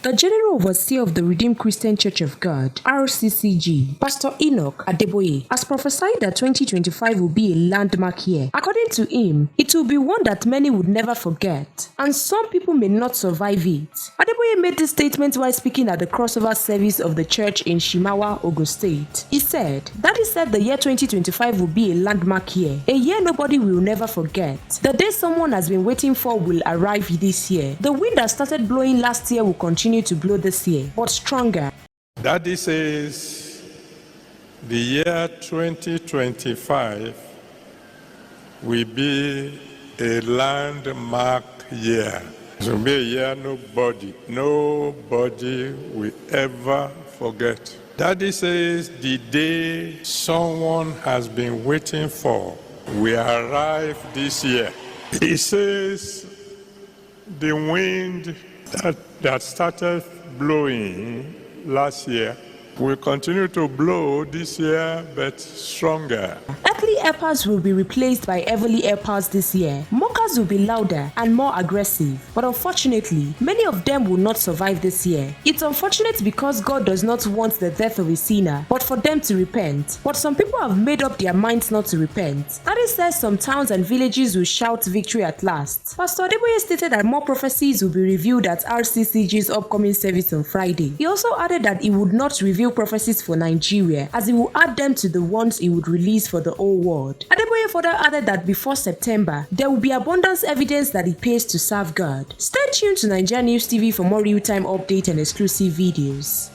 The General Overseer of the Redeemed Christian Church of God, RCCG, Pastor Enoch Adeboye, has prophesied that 2025 will be a landmark year. According to him, it will be one that many would never forget, and some people may not survive it. Adeboye made this statement while speaking at the crossover service of the church in Shimawa, Ogun State. He said, "Daddy said the year 2025 will be a landmark year, a year nobody will never forget. The day someone has been waiting for will arrive this year. The wind that started blowing last year will continue to blow this year, but stronger." Daddy says the year 2025 will be a landmark year. It will be a year nobody will ever forget. Daddy says the day someone has been waiting for will arrive this year. He says the wind that started blowing last year will continue to blow this year, but stronger. Earthly helpers will be replaced by heavenly helpers this year. Mockers will be louder and more aggressive, but unfortunately, many of them will not survive this year. It's unfortunate because God does not want the death of a sinner, but for them to repent. But some people have made up their minds not to repent. Daddy says some towns and villages will shout victory at last. Pastor Adeboye stated that more prophecies will be revealed at RCCG's upcoming service on Friday. He also added that he would not reveal prophecies for Nigeria, as he will add them to the ones he would release for the whole world. Adeboye further added that before September, there will be abundance evidence that it pays to serve God. Stay tuned to NaijaNews TV for more real-time updates and exclusive videos.